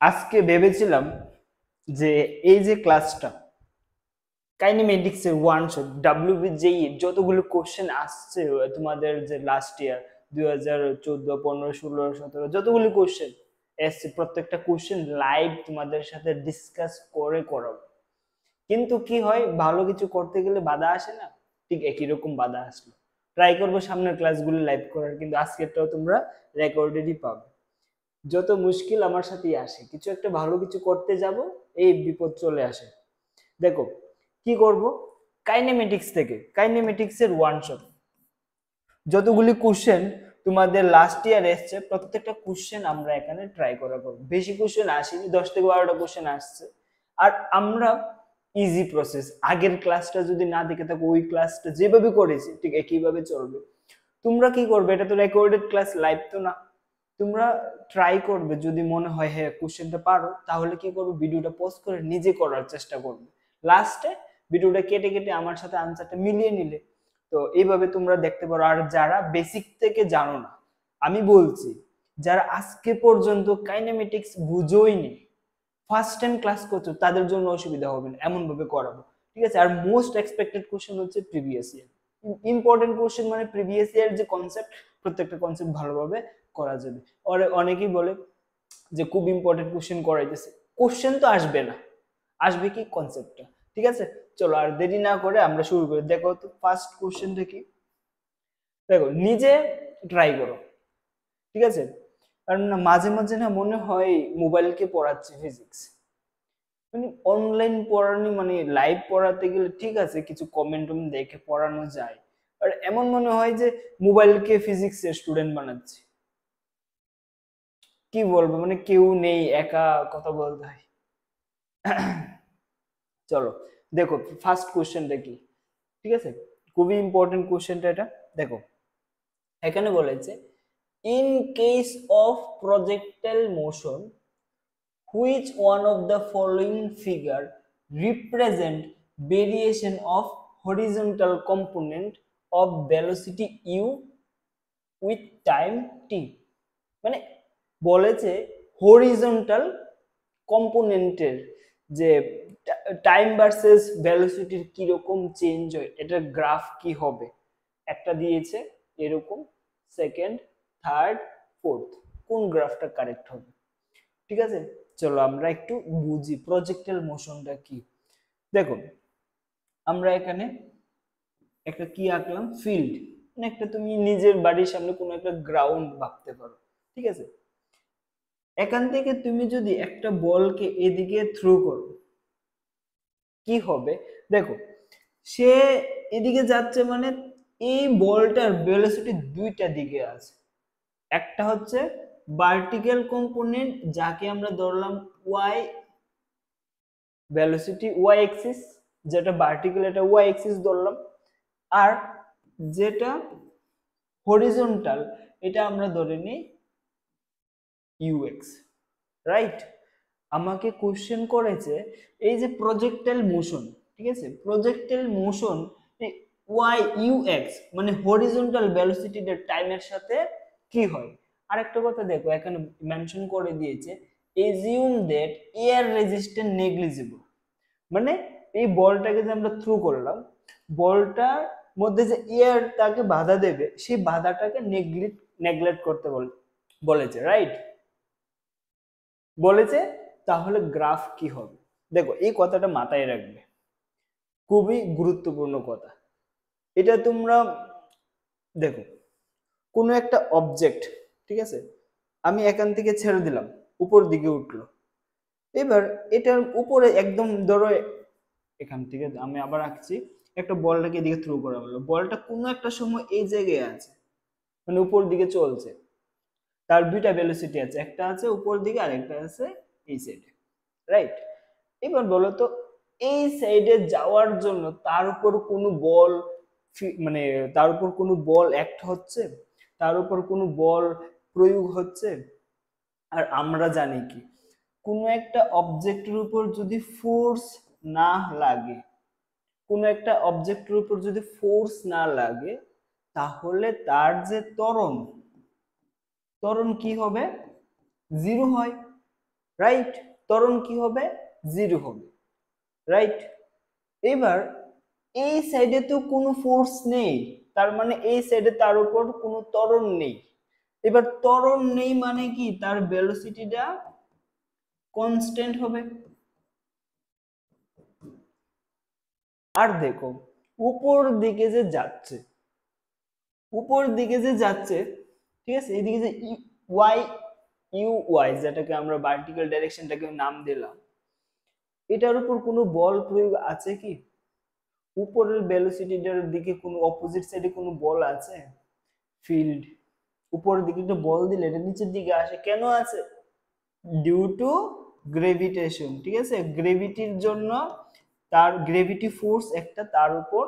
আজকে ভেবেছিলাম যে এই যে ক্লাসটা কাইনেমেটিক্স এর ওয়ান শট ডাব্লিউবিজেই যতগুলো কোশ্চেন আসছে তোমাদের যে লাস্ট ইয়ার 2014 15 16 17 যতগুলো কোশ্চেন এসছে প্রত্যেকটা কোশ্চেন লাইভ তোমাদের সাথে ডিসকাস করে করাবো। কিন্তু কি হয়, ভালো কিছু করতে গেলে বাধা আসে না? ঠিক একই রকম বাধা আসলো। ট্রাই করবো সামনের ক্লাসগুলো লাইভ করার, কিন্তু আজকেরটাও তোমরা রেকর্ডেডই পাবে। যত মুশকিল আমার সাথেই আসে, কিছু একটা ভালো কিছু করতে যাব, এই বিপদ চলে আসে। দেখো কি করব, কাইনেমেটিক্স থেকে কাইনেমেটিক্স এর ওয়ান শট যতগুলি কোশ্চেন তোমাদের লাস্ট ইয়ার এসছে প্রত্যেকটা কোশ্চেন আমরা এখানে ট্রাই করা করব। বেশি কোশ্চেন আসেনি, 10 থেকে 12টা কোশ্চেন আসছে। আর আমরা ইজি প্রসেস, আগের ক্লাসটা যদি না দেখে থাকো ওই ক্লাসটা যেভাবে করেছি ঠিক একইভাবে চলবে। তোমরা কি করবে, এটা তো রেকর্ডেড ক্লাস, লাইভ তো না। তোমরা ট্রাই করবে, যদি মনে হয় হ্যাঁ কোশ্চেনটা পারো তাহলে কি করবে, ভিডিওটা পজ করে নিজে করার চেষ্টা করবে। লাস্টে ভিডিওটা কেটে কেটে আমার সাথে আনসারটা মিলিয়ে নিলে তো এইভাবে তোমরা দেখতে পারো। আর যারা বেসিক থেকে জানো না, আমি বলছি যারা আজকে পর্যন্ত কাইনেমেটিক্স বুঝোইনি, ফার্স্ট টাইম ক্লাস করছো, তাদের জন্য অসুবিধা হবে না, এমন ভাবে করাবো। ঠিক আছে? আর মোস্ট এক্সপেক্টেড কোশ্চেন হচ্ছে প্রিভিয়াস ইয়ার। ইম্পর্টেন্ট কোশ্চেন মানে প্রিভিয়াস ইয়ার যে কনসেপ্ট, প্রত্যেকটা কনসেপ্ট ভালোভাবে করা যাবে। অনেকেই বলে যে খুব ইম্পর্টেন্ট কোশ্চেন করাইতেছে, কোশ্চেন তো আসবে না, আসবে কি কনসেপ্টটা। ঠিক আছে, চলো আর দেরি না করে আমরা শুরু করি। দেখো তো ফার্স্ট কোশ্চেনটা কি, দেখো নিজে ট্রাই করো। ঠিক আছে? কারণ না মাঝে মাঝে না মনে হয় মোবাইলকে পড়াচ্ছে ফিজিক্স, মানে অনলাইন পড়ানি মানে লাইভ পড়াতে গেলে ঠিক আছে কিছু কমেন্ট দেখে পড়ানো যায়, আর এমন মনে হয় যে মোবাইলকে ফিজিক্স এর স্টুডেন্ট বানাচ্ছে। কি বলবো, মানে কেউ নেই, একা কথা বলতে হয়। চলো দেখো ফার্স্ট কোশ্চেনটা কি। ঠিক আছে, খুবই ইম্পর্টেন্ট কোশ্চেনটা এটা। দেখো এখানে বলেছে, in case of projectile motion which one of the following figure represent variation of horizontal component of velocity u with time t? মানে বলেছে হরিজন্টাল কম্পোনেন্টের যে টাইম ভার্সেস ভেলোসিটির কিরকম চেঞ্জ হয়, এটার গ্রাফ কি হবে। একটা দিয়েছে এরকম, সেকেন্ড, থার্ড, ফোর্থ, কোন গ্রাফটা কারেক্ট হবে। ঠিক আছে, চলো আমরা একটু বুঝি প্রজেক্টাইল মোশনটা কি। দেখো আমরা এখানে একটা কি আঁকলাম, ফিল্ড, মানে একটা তুমি নিজের বাড়ির সামনে কোনো একটা গ্রাউন্ড ভাবতে পারো। ঠিক আছে, এখান থেকে তুমি যদি একটা বলকে এদিকে থ্রো করো কি হবে। দেখো সে এদিকে যাচ্ছে, মানে এই বলটার ভেলোসিটি দুইটা দিকে আছে। একটা হচ্ছে ভার্টিক্যাল কম্পোনেন্ট, যাকে আমরা ধরলাম ওয়াই ভেলোসিটি ওয়াই এক্সিস, যেটা ভার্টিক্যাল এটা ওয়াই এক্সিস ধরলাম। আর যেটা হরিজন্টাল এটা আমরা ধরে নিই ইউএক্স। রাইট? আমাকে কোশ্চেন করেছে এই যে প্রজেক্টাইল মোশন, ঠিক আছে, প্রজেক্টাইল মোশন ওয়াই ইউএক্স মানে হরিজন্টাল ভেলোসিটিটা টাইমের সাথে কি হয়। আর একটা কথা দেখো এখানে মেনশন করে দিয়েছে, assume that air resistant negligible, মানে এই বলটাকে যে আমরা থ্রু করলাম, বলটার মধ্যে যে এয়ার তাকে বাধা দেবে সেই বাধাটাকে নেগলেক্ট করতে বলেছে। রাইট? বলেছে, তাহলে গ্রাফ কি হবে। দেখো এই কথাটা মাথায় রাখবে, খুবই গুরুত্বপূর্ণ কথা। এটা তোমরা দেখো, কোনো একটা অবজেক্ট, ঠিক আছে, আমি এখান থেকে ছেড়ে দিলাম, উপর দিকে উঠলো। এবার এটার উপরে একদম ধরো, এখান থেকে আমি আবার আঁকছি, একটা বলটাকে এদিকে থ্রো করা হলো, বলটা কোনো একটা সময় এই জায়গায় আছে, মানে উপর দিকে চলছে। তার দুইটা ভেলোসিটি আছে, একটা আছে উপর দিকে আর একটা আছে এই সাইডে। রাইট? এবার বলো তো এই সাইডে যাওয়ার জন্য তার উপর কোনো বল, মানে তার উপর কোনো বল অ্যাক্ট হচ্ছে, তার উপর কোনো বল প্রয়োগ হচ্ছে। আর আমরা জানি কি, কোনো একটা অবজেক্টের উপর যদি ফোর্স না লাগে, কোনো একটা অবজেক্টের উপর যদি ফোর্স না লাগে, তাহলে তার যে ত্বরণ, ত্বরণ কি হবে, জিরো হয়। রাইট? ত্বরণ কি হবে? 0 হবে, রাইট? এবার এই সাইডে তো কোনো ফোর্স নেই, তার মানে এই সাইডে তার উপর কোনো ত্বরণ নেই। এবার ত্বরণ নেই মানে কি, তার ভেলোসিটিটা কনস্ট্যান্ট হবে। আর দেখো উপর দিকে যে যাচ্ছে, উপর দিকে যে যাচ্ছে, ঠিক আছে, এইদিকে যে ওয়াই ইউ ওয়াই, যেটাকে আমরা ভার্টিক্যাল ডাইরেকশনটাকে নাম দিলাম, এটার উপর কোনো বল প্রয়োগ আছে কি? উপরের ভেলোসিটিটার দিকে কোনো অপোজিট সাইডে কোনো বল আছে? ফিল্ড উপরের দিকে একটা বল দিলে এটা নিচের দিকে আসে, কেন আছে? ডিউ টু গ্রেভিটেশন, ঠিক আছে, গ্রেভিটির জন্য, তার গ্রেভিটি ফোর্স একটা তার উপর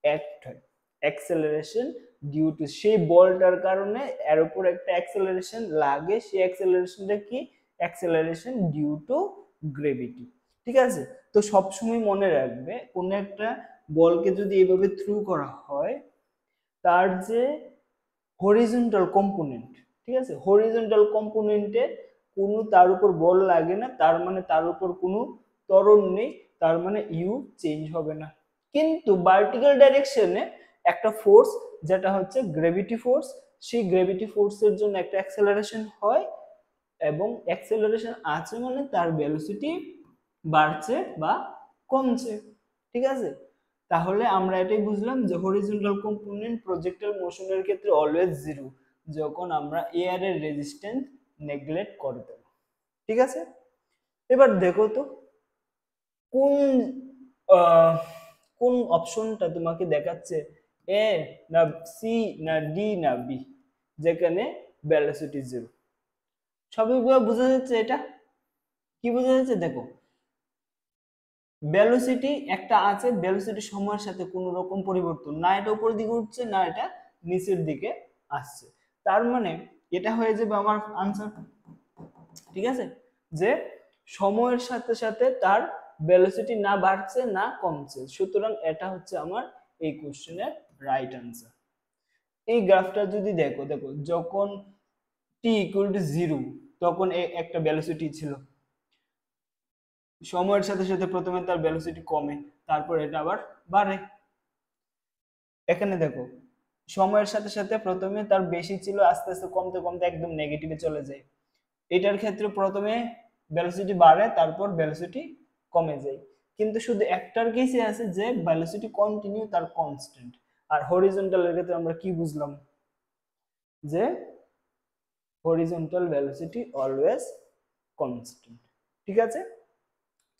অ্যাক্ট হয়, অ্যাক্সেলারেশন ডিউ টু, সেই বলটার কারণে এর উপর একটা অ্যাক্সেলারেশন লাগে, সেই অ্যাক্সেলারেশনটা কি? অ্যাক্সেলারেশন ডিউ টু গ্রেভিটি, ঠিক আছে? তো সবসময় মনে রাখবে কোন একটা বলকে যদি এইভাবে থ্রু করা হয়, তার যে হরিজন্টাল কম্পোনেন্ট, ঠিক আছে, হরিজন্টাল কম্পোনেন্টে কোনো তার উপর বল লাগে না, তার মানে তার উপর কোনো ত্বরণ নেই, তার মানে ইউ চেঞ্জ হবে না। কিন্তু ভার্টিক্যাল ডাইরেকশনে একটা ফোর্স, যেটা হচ্ছে গ্র্যাভিটি ফোর্স, সেই গ্র্যাভিটি ফোর্সের জন্য একটা অ্যাক্সেলারেশন হয়, এবং অ্যাক্সেলারেশন আছে মানে তার ভেলোসিটি বাড়ছে বা কমছে, ঠিক আছে? তাহলে আমরা এটাই বুঝলাম যে হরিজন্টাল কম্পোনেন্ট প্রজেক্টাইল মোশনের ক্ষেত্রে অলওয়েজ 0 যখন আমরা এয়ারের রেজিস্ট্যান্স নেগলেক্ট করে দেব, ঠিক আছে? এবার দেখো তো কোন কোন অপশনটা তোমাকে দেখাচ্ছে, এ না সি না ডি না বি, যেখানে ভেলোসিটি 0? সবগুলো বোঝা যাচ্ছে? এটা কি বোঝা যাচ্ছে? দেখো ভেলোসিটি একটা আছে, ভেলোসিটি সময়ের সাথে কোনো রকম পরিবর্তন না, এটা উপরের দিকে উঠছে না এটা নিচের দিকে আসছে, তার মানে এটা হয়ে যাবে আমার আনসার, ঠিক আছে, যে সময়ের সাথে সাথে তার ভেলোসিটি না বাড়ছে না কমছে, সুতরাং এটা হচ্ছে আমার এই কোশ্চেনের রাইট আনসার। এই গ্রাফটা যদি দেখো, দেখো যখন টি ইকুয়াল টু 0 তখন একটা ভেলোসিটি ছিল, সময়ের সাথে সাথে প্রথমে তার ভেলোসিটি কমে, তারপর এটা আবার বাড়ে। এখানে দেখো সময়ের সাথে সাথে প্রথমে তার বেশি ছিল, আস্তে আস্তে কমতে কমতে একদম নেগেটিভে চলে যায়। এটার ক্ষেত্রে প্রথমে ভেলোসিটি বাড়ে, তারপর ভেলোসিটি কমে যায়, কিন্তু শুধু একটার কেসে আছে যে ভেলোসিটি কন্টিনিউ, তার কনস্ট্যান্ট। আর হরিজন্টালের ক্ষেত্রে আমরা কি বুঝলাম, যে হরিজন্টাল ভেলোসিটি অলওয়েজ কনস্ট্যান্ট, ঠিক আছে?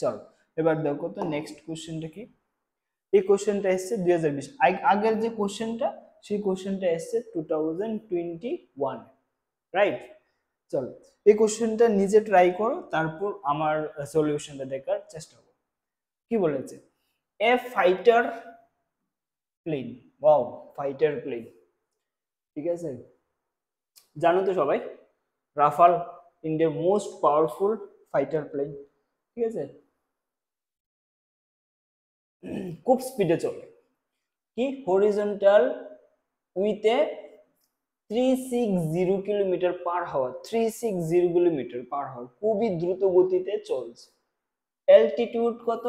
চলো এবার দেখো তো নেক্সট কোশ্চেনটা কি। এই কোশ্চেনটা এসছে 2020, আগের যে কোশ্চেনটা সেই কোশ্চেনটা এসছে 2021, রাইট? চলো এই কোশ্চেনটা নিজে ট্রাই করো, তারপর আমার সলিউশনটা দেখার চেষ্টা করো। কি বলেছে? A fighter plane, wow, fighter plane, ঠিক আছে, জানো তো সবাই রাফাল ইন্ডিয়ার মোস্ট পাওয়ারফুল ফাইটার প্লেন, ঠিক আছে, খুব স্পিডে চলে, কি হরিজন্টাল উইথ এ 360 কিলোমিটার পার হাওয়ার, 360 কিলোমিটার পার হাওয়ার, খুবই দ্রুত গতিতে চলছে। অ্যালটিটিউড কত?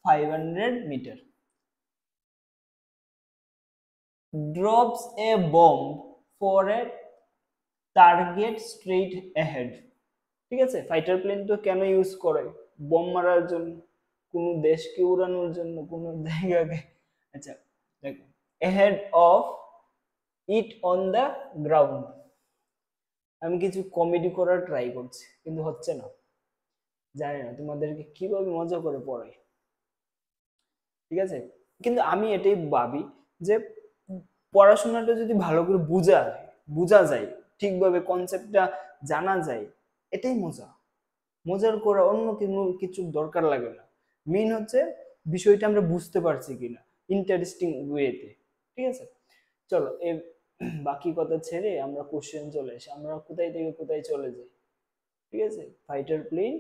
500 metre. Drops a bomb for a target straight ahead, ঠিক আছে, ফাইটার প্লেন তো কেন ইউজ করে? বোম মারার জন্য, কোনো দেশকে উড়ানোর জন্য, কোনো জায়গাকে, আচ্ছা দেখো, ahead of it on the ground. আমি কিছু কমেডি করার ট্রাই করছি কিন্তু হচ্ছে না, জানি না তোমাদেরকে কিভাবে মজা করে পড়াই, ঠিক আছে? কিন্তু আমি এটাই ভাবি যে পড়াশোনাটা যদি ভালো করে বোঝা যায়, ঠিকভাবে কনসেপ্টটা জানা যায়, এটাই মজা। মজার করা অন্য কোনো কিছু দরকার লাগে না, মেইন হচ্ছে বিষয়টা আমরা বুঝতে পারছি কিনা ইন্টারেস্টিং ওয়েতে, ঠিক আছে? চলো বাকি কথা ছেড়ে আমরা কোশ্চেন চলে আসি, আমরা কোথায় থেকে কোথায় চলে যাই, ঠিক আছে? ফাইটার প্লেন,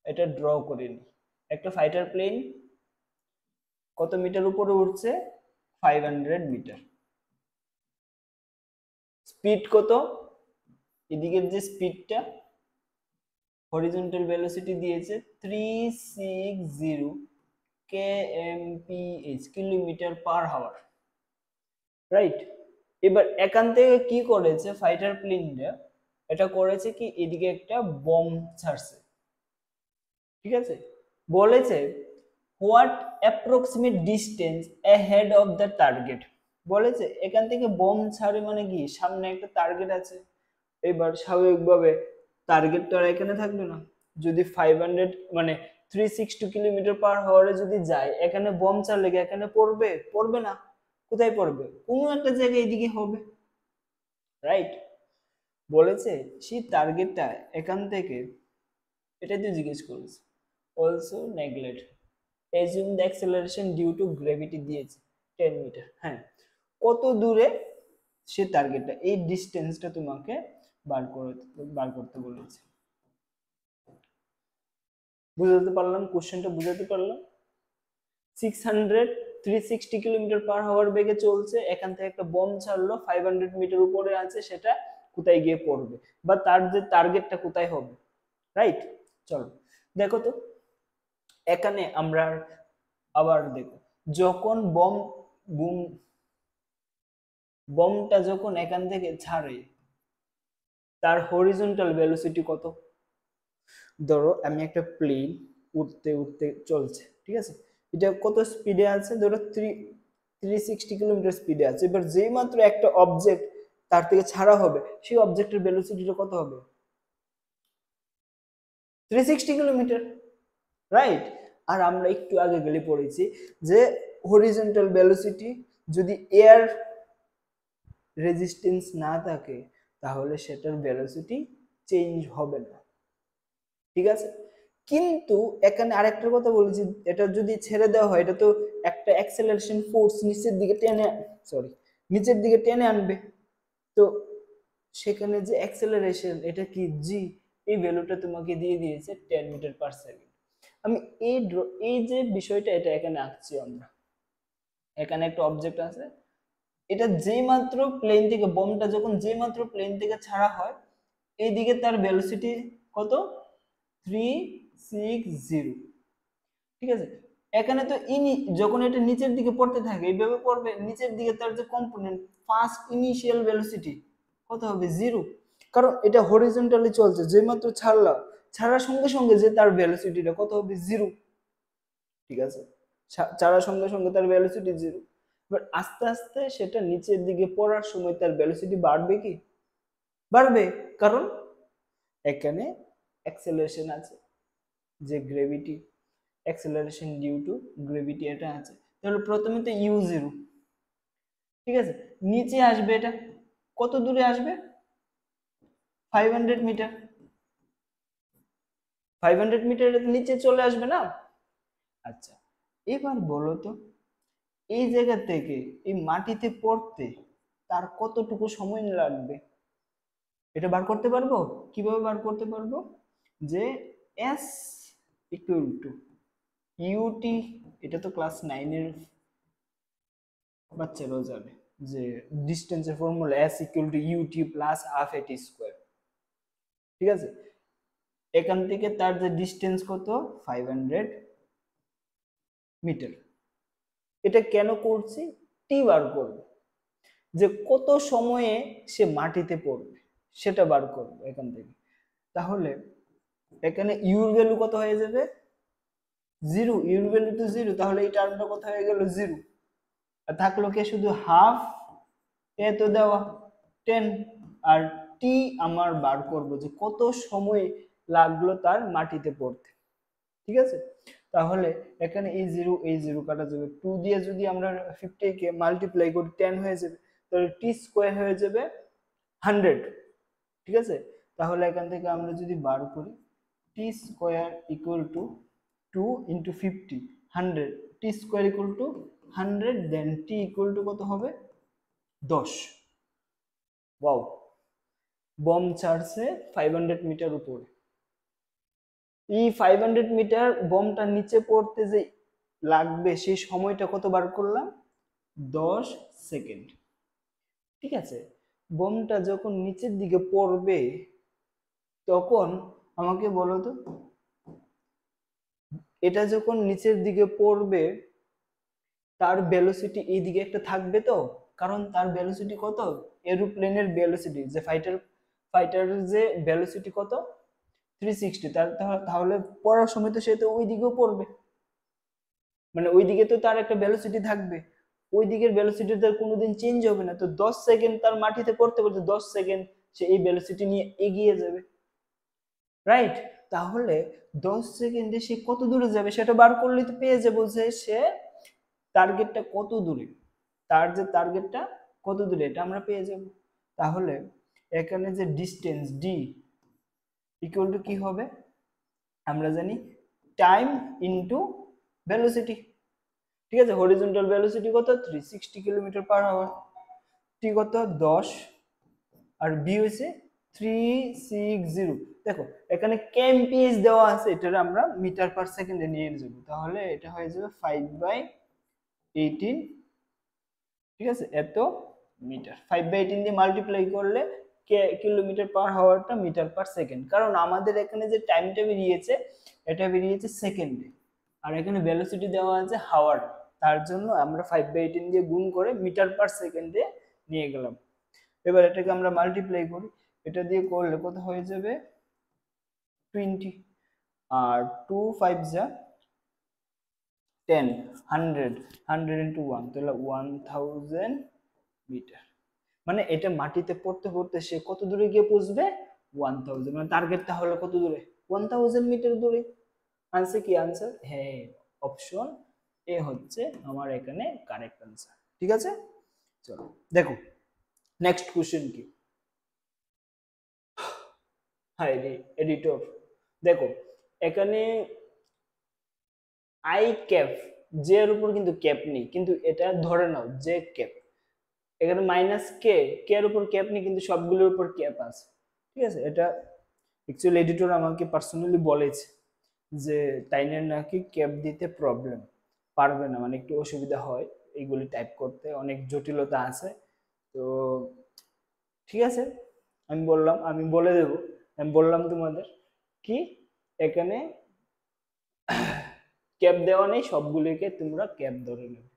এটা ড্র করে নি। একটা ফাইটার প্লেন কত মিটার উপরে উঠছে? 500 মিটার। স্পিড কত? এদিকের যে স্পিডটা হরিজন্টাল ভেলোসিটি দিয়েছে 360 kmph, কিলোমিটার পার হাওয়ার, রাইট। এবার এখান থেকে কি করেছে ফাইটার প্লেনটা, এটা করেছে কি এদিকে একটা বম ছাড়ছে, ঠিক আছে। বলেছে what approximate distance ahead of the target, বলেছে এখান থেকে বম ছাড়ে মানে কি সামনে একটা টার্গেট আছে। এবার স্বাভাবিকভাবে টার্গেটটা এখানে থাকবে না, যদি 500 মানে 360 কিলোমিটার পার হাওয়ারে যদি যায়, এখানে বম চাললে কি এখানে পড়বে? পড়বে না। কোথায় পড়বে? কোনো একটা জায়গায় এদিকে হবে, রাইট। বলেছে সেই টার্গেটটা এখান থেকে, এটাই তো জিজ্ঞেস করেছে। Also neglect assume the acceleration due to gravity দিয়েছে 10 মিটার। হ্যাঁ, কত দূরে সে টার্গেটটা, এই ডিসটেন্সটা তোমাকে বার করতে বলেছে। বুঝাতে পারলাম? কোশ্চেনটা বুঝাতে পারলাম? 600 360 কিলোমিটার পার হাওয়ার বেগে চলছে, এখান থেকে একটা বম ছাড়লো, 500 মিটার উপরে আছে, সেটা কোথায় গিয়ে পড়বে বা তার যে টার্গেটটা কোথায় হবে, রাইট। চলো দেখো তো, এখানে আমরা আবার দেখো, যখন বমটা যখন এখান থেকে ছাড়ে, তার হরিজন্টাল ভেলোসিটি কত? ধরো আমি একটা প্লেন উঠতে উঠতে চলছে, ঠিক আছে, এটা কত স্পিডে আছে? ধরো 360 কিলোমিটার স্পিডে আছে। এবার যেই মাত্র একটা অবজেক্ট তার থেকে ছাড়া হবে, সেই অবজেক্টের ভেলোসিটিটা কত হবে? 360 কিলোমিটার, রাইট। আর আমরা একটু আগে গেলে পড়েছি যে হরিজন্টাল ভেলোসিটি যদি এয়ার রেজিস্ট্যান্স না থাকে, তাহলে সেটার ভেলোসিটি চেঞ্জ হবে না, ঠিক আছে। কিন্তু এখানে আরেকটা কথা বলেছি, এটা যদি ছেড়ে দেওয়া হয়, এটা তো একটা অ্যাক্সেলারেশন ফোর্স নিচের দিকে টেনে আনবে। তো সেখানে যে অ্যাক্সেলারেশন, এটা কি জি, এই ভ্যালুটা তোমাকে দিয়ে দিয়েছে 10 মিটার পার সেকেন্ড। আমি এই যে বিষয়টা, এটা এখানে আঁকছি আমরা। এখানে একটা অবজেক্ট আছে, এটা যেই মাত্র প্লেন থেকে, বমটা যখন যেই মাত্র প্লেন থেকে ছাড়া হয়, এইদিকে তার ভেলোসিটি কত? 360, ঠিক আছে। এখানে তো যখন এটা নিচের দিকে পড়তে থাকে, এইভাবে পড়বে, নিচের দিকে তার যে কম্পোনেন্ট ফার্স্ট ইনিশিয়াল ভেলোসিটি কত হবে? 0। কারণ এটা হরিজন্টালি চলছে, যে মাত্র ছাড়ার সঙ্গে সঙ্গে যে তার ভেলোসিটিটা কত হবে? 0, ঠিক আছে। ছাড়ার সঙ্গে সঙ্গে তার ভেলোসিটি 0। বাট আস্তে আস্তে সেটা নিচের দিকে পড়ার সময় তার ভেলোসিটি বাড়বে কি? বাড়বে, কারণ এখানে অ্যাক্সেলারেশন আছে, যে gravity, acceleration due to gravity, এটা আছে। তাহলে প্রথমে তো u0, ঠিক আছে। নিচে আসবে, এটা কত দূরে আসবে? 500 মিটার, 500 মিটার নিচে চলে আসবে না? আচ্ছা, এবার বলো তো, এই জায়গা থেকে এই মাটিতে পড়তে তার কতটুকু সময় লাগবে? এটা বার করতে পারবো। কিভাবে বার করতে পারবো? যে s ইকুয়াল টু ইউটি, এটা তো ক্লাস 9 এর বাচ্চারাও জানে যে ডিস্টেন্সের formula s equal to u t plus half a t square, ঠিক আছে। এখান থেকে তার যে ডিস্টেন্স কত? 500 মিটার। এটা কেন করছি? টি বার করব, যে কত সময়ে সে মাটিতে পড়বে সেটা বার করব এখান থেকে। তাহলে এখানে ইউর ভ্যালু কত হয়ে যাবে? 0। ইউর ভ্যালু তো 0, তাহলে এই টার্মটা কত হয়ে গেল? 0। আর থাকলো কে? শুধু হাফ, এ তো দেওয়া 10, আর টি আমার বার করব যে কত সময় লাগলো তার মাটিতে পড়তে, ঠিক আছে। তাহলে এখানে এই জিরো কাটা যাবে, 2 দিয়ে যদি আমরা 50 কে মাল্টিপ্লাই করি 10 হয়ে যাবে, তাহলে টি স্কোয়ার হয়ে যাবে 100, ঠিক আছে। তাহলে এখান থেকে আমরা যদি বার করি, t square equal to 2 into 50, 100, t square equal to 100, then t equal to কত হবে? 10। ওয়াও, বম ছাড়ছে 500 মিটার উপরে। এই 500 মিটার বমটা নিচে পড়তে যে লাগবে, সেই সময়টা কত বার করলাম? 10 সেকেন্ড, ঠিক আছে। বমটা যখন নিচের দিকে পড়বে, তখন আমাকে বলো তো, এটা যখন নিচের দিকে পড়বে তার ভেলোসিটি এই দিকে একটা থাকবে তো, কারণ তার ভেলোসিটি কত, এরোপ্লেনের ভেলোসিটি যে ফাইটারের যে ভেলোসিটি কত 360, তাহলে পড়ার সময় তো সে তো ওই দিকেও পড়বে, মানে ওই দিকে তো তার একটা ভেলোসিটি থাকবে, ওই দিকের ভেলোসিটি তার কোনোদিন চেঞ্জ হবে না। তো 10 সেকেন্ড তার মাটিতে পড়তে পড়তে 10 সেকেন্ড সে এই ভেলোসিটি নিয়ে এগিয়ে যাবে, রাইট? তাহলে 10 সেকেন্ডে সে কত দূরে যাবে সেটা বার করলে তো পেয়ে যাবো যে সে টার্গেটটা কত দূরে, তার যে টার্গেটটা কত দূরে এটা আমরা পেয়ে যাব। তাহলে এখানে যে ডিসটেন্স ডি ইকুয়াল টু কি হবে, আমরা জানি টাইম ইনটু ভেলোসিটি, ঠিক আছে? হরিজন্টাল ভেলোসিটি কত 360 কিলোমিটার পার আওয়ার, টি কত 10 আর বি হইছে 360। দেখো এখানে কেএমপিএস দেওয়া আছে, এটা আমরা মিটার পার সেকেন্ডে নিয়ে যাব, তাহলে এটা হয়ে যাবে 5/18, ঠিক আছে? এত মিটার 5/18 দিয়ে মাল্টিপ্লাই করলে কিলোমিটার পার আওয়ারটা মিটার পার সেকেন্ড, কারণ আমাদের এখানে যে টাইমটা বেরিয়েছে এটা বেরিয়েছে সেকেন্ডে, আর এখানে ভেলোসিটি দেওয়া আছে হাওয়ার, তার জন্য আমরা 5/18 দিয়ে গুণ করে মিটার পার সেকেন্ডে নিয়ে গেলাম। এবার এটাকে আমরা মাল্টিপ্লাই করি, এটা দিয়ে করলে কত হয়ে যাবে 20, আর 2 5 যা 10, 100, 100 into 1 তাহলে 1000 মিটার। মানে এটা মাটিতে পড়তে পড়তে সে কত দূরে গিয়ে পৌঁছবে 1000, মানে টার্গেটটা হলো কত দূরে 1000 মিটার দূরে। আনসার কি? আনসার হ্যাঁ, অপশন এ হচ্ছে আমার এখানে কারেক্ট আনসার, ঠিক আছে? চলো দেখো নেক্সট কোশ্চেন কি। হাই এডিটর, দেখো এখানে আই ক্যাপ, জে এর উপর কিন্তু ক্যাপ নেই, কিন্তু এটা ধরে নাও যে ক্যাপ, এখানে মাইনাস কে, কে এর উপর ক্যাপ নেই কিন্তু সবগুলোর উপর ক্যাপ আছে, ঠিক আছে? এটা অ্যাকচুয়ালি এডিটর আমাকে পার্সোনালি বলেছে যে তাইনের নাকি ক্যাপ দিতে প্রবলেম, পারবে না, মানে একটু অসুবিধা হয় এইগুলি টাইপ করতে, অনেক জটিলতা আছে। তো ঠিক আছে, আমি বললাম, আমি বলে দেব, আমি বললাম তোমাদের কি এখানে ক্যাপ দেওয়া নেই, সবগুলিকে তোমরা ক্যাপ ধরে নেবে,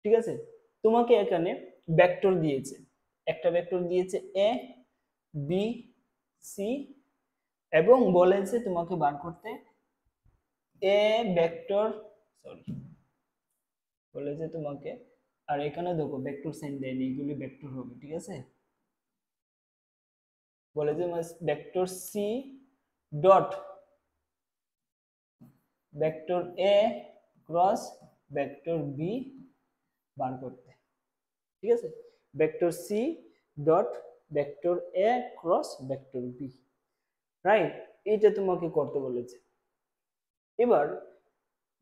ঠিক আছে? তোমাকে এখানে ভেক্টর দিয়েছে, একটা ভেক্টর দিয়েছে এ বি সি, এবং বলেছে তোমাকে বার করতে এ ভেক্টর, সরি বলেছে তোমাকে, আর এখানে দেখো ভেক্টর সাইন দেয়নি, এগুলি ভেক্টর হবে, ঠিক আছে? বলেছে ভেক্টর সি ডট ভেক্টর এ ক্রস ভেক্টর বি বার করতে, ঠিক আছে? ভেক্টর সি ডট ভেক্টর এ ক্রস ভেক্টর বি, রাইট? এইটা তোমাকে করতে বলেছে। এবার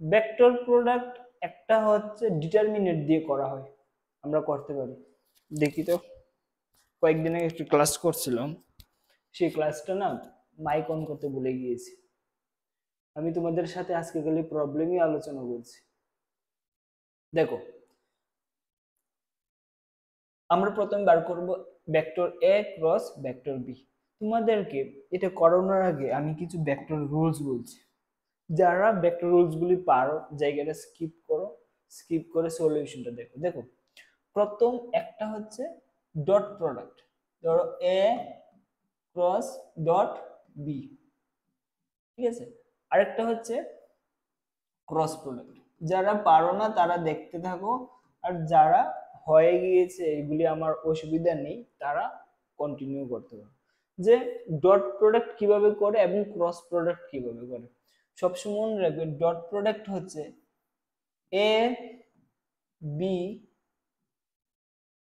ভেক্টর প্রোডাক্ট একটা হচ্ছে ডিটারমিনেন্ট দিয়ে করা হয়, আমরা করতে পারি, দেখি তো কয়েকদিন আগে একটু ক্লাস করছিলাম, সেই ক্লাসটা না মাইক অন করতে ভুলে গিয়েছি, আমি তোমাদের সাথে আজকে খালি প্রবলেমই আলোচনা করছি। দেখো আমরা প্রথমে বার করব ভেক্টর এ ক্রস ভেক্টর বি। তোমাদেরকে এটা করানোর আগে আমি কিছু ভেক্টর রুলস বলছি, যারা ভেক্টর রুলস গুলি পারো জায়গাটা স্কিপ করো, স্কিপ করে সলিউশনটা দেখো। দেখো প্রথম একটা হচ্ছে ডট প্রোডাক্ট, ধরো এ ক্রস ডট বি, ঠিক আছে? আরেকটা হচ্ছে ক্রস প্রোডাক্ট, যারা পারো না তারা দেখতে থাকো, আর যারা হয়ে গিয়েছে এগুলি আমার অসুবিধা নেই তারা কন্টিনিউ করতে পারো, যে ডট প্রোডাক্ট কিভাবে করে এবং ক্রস প্রোডাক্ট কিভাবে করে। সবসময় মনে রাখবে ডট প্রোডাক্ট হচ্ছে এ বি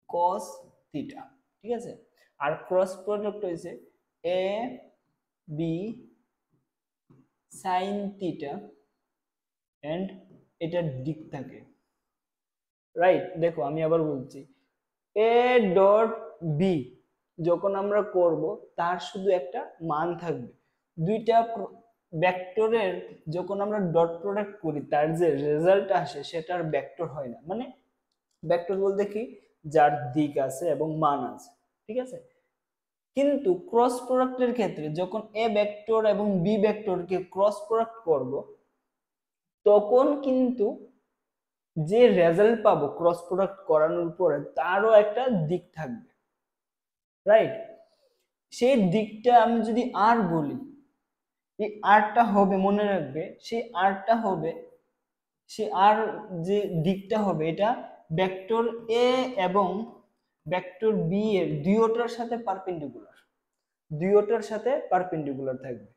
কস থিটা, ঠিক আছে? আর ক্রস প্রোডাক্ট হচ্ছে A B sine theta and এটার দিক থাকে, রাইট? দেখো আমি আবার বলছি, এ ডট বি যখন আমরা করব তার শুধু একটা মান থাকবে, দুইটা ভেক্টরের যখন আমরা ডট প্রোডাক্ট করি তার যে রেজাল্ট আসে সেটার ভেক্টর হয় না, মানে ভেক্টর বলতে কি, যার দিক আছে এবং মান আছে, ঠিক আছে? কিন্তু ক্রস প্রোডাক্টের ক্ষেত্রে যখন এ ভেক্টর এবং বি ভেক্টরকে ক্রস প্রোডাক্ট করব তখন কিন্তু যে রেজাল্ট পাবো ক্রস প্রোডাক্ট করানোর পরে তারও একটা দিক থাকবে, রাইট? সেই দিকটা আমি যদি আর বলি, এই আরটা হবে, মনে রাখবে সেই আরটা হবে, সে আর যে দিকটা হবে এটা ভেক্টর এ এবং ভেক্টর বি এর দুইটার সাথে পারপেন্ডিকুলার, দুইটার সাথে পারপেন্ডিকুলার থাকবে।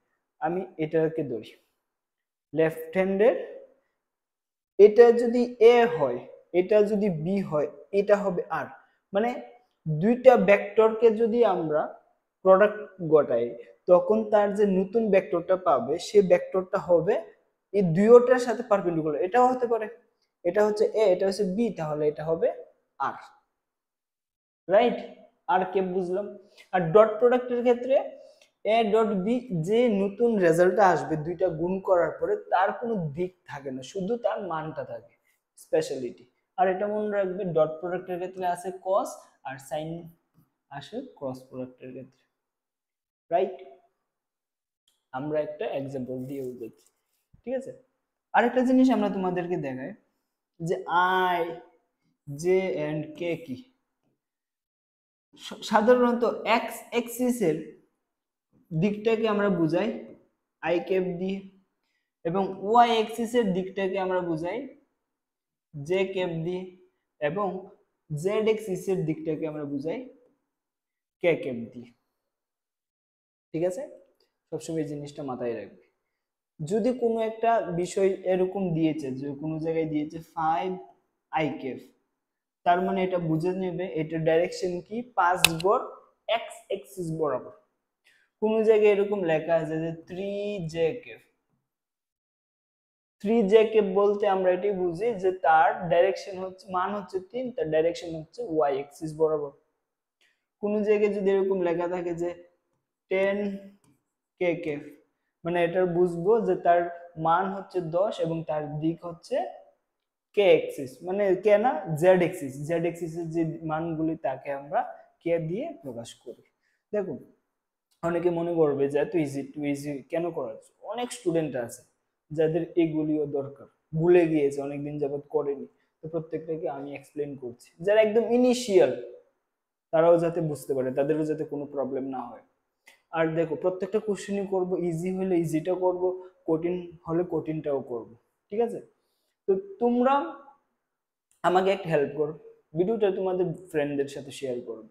আমি এটাকে ধরি লেফট হ্যান্ডের, এটা যদি এ হয়, এটা যদি বি হয়, এটা হবে আর, মানে দুইটা ভেক্টরকে যদি আমরা প্রোডাক্ট ঘটাই তখন তার যে নতুন ভেক্টরটা পাবে সে ভেক্টরটা হবে এই দুইটার সাথে পারপেন্ডিকুলার। এটাও হতে পারে, এটা হচ্ছে এ, এটা হচ্ছে বি, তাহলে এটা হবে আর, রাইট? আর কে বুঝলাম। আর ডট প্রোডাক্টের ক্ষেত্রে এ ডট বি, যে নতুন রেজাল্টটা আসবে দুইটা গুণ করার পরে তার কোনো দিক থাকে না, শুধু তার মানটা থাকে, স্পেশালিটি। আর এটা মনে রাখবে ডট প্রোডাক্টের ক্ষেত্রে আছে কস আর সাইন আসে ক্রস প্রোডাক্টের ক্ষেত্রে, রাইট? আমরা একটা এক্সাম্পল দিয়ে বুঝাচ্ছি, ঠিক আছে? আরেকটা জিনিস আমরা তোমাদেরকে দেখাই যে আই জে এন্ড কে কি। সাধারণত এক্স এক্সিসের দিকটাকে আমরা বুঝাই আই ক্যাপ দিয়ে এবং ওয়াই এক্সিসের দিকটাকে আমরা বুঝাই জে ক্যাপ দিয়ে এবং জেড এক্সিসের দিকটাকে আমরা বুঝাই কে ক্যাপ দিয়ে, ঠিক আছে? সবসময় এই জিনিসটা মাথায় রাখবে। যদি কোনো একটা বিষয় এরকম দিয়েছে যে কোনো জায়গায় দিয়েছে 5 আই ক্যাপ, তার মানে এটা বুঝে নেবে এটা ডাইরেকশন কি 5 বর এক্স এক্সিস বরাবর। কোন জায়গায় এরকম লেখা আছে যে 3 জে ক্যাপ, 3 জে ক্যাপ বলতে আমরা এটাই বুঝি যে তার ডাইরেকশন হচ্ছে, মান হচ্ছে 3, তার ডাইরেকশন হচ্ছে ওয়াই এক্সিস বরাবর। কোন জায়গায় যদি এরকম লেখা থাকে যে 10 কে ক্যাপ, মানে এটা বুঝবো যে তার মান হচ্ছে 10 এবং তার দিক হচ্ছে কে এক্সিস, মানে কে না জেড এক্সিস, জেড এক্সিসের যে মানগুলি তাকে আমরা কে দিয়ে প্রকাশ করি। দেখুন অনেকে মনে করবে যে এত ইজি, টু ইজি কেন করাচ্ছ, অনেক স্টুডেন্ট আছে যাদের এগুলিও দরকার, ভুলে গিয়েছে অনেকদিন যাবত করেনি, তো প্রত্যেকটাকে আমি এক্সপ্লেন করছি, যারা একদম ইনিশিয়াল তারাও যাতে বুঝতে পারে, তাদেরও যাতে কোনো প্রবলেম না হয়। আর দেখো প্রত্যেকটা কোশ্চেনই করব, ইজি হলে ইজিটা করব, কঠিন হলে কঠিনটাও করব, ঠিক আছে? তো তোমরা আমাকে একটা হেল্প করো, ভিডিওটা তোমাদের ফ্রেন্ডদের সাথে শেয়ার করো,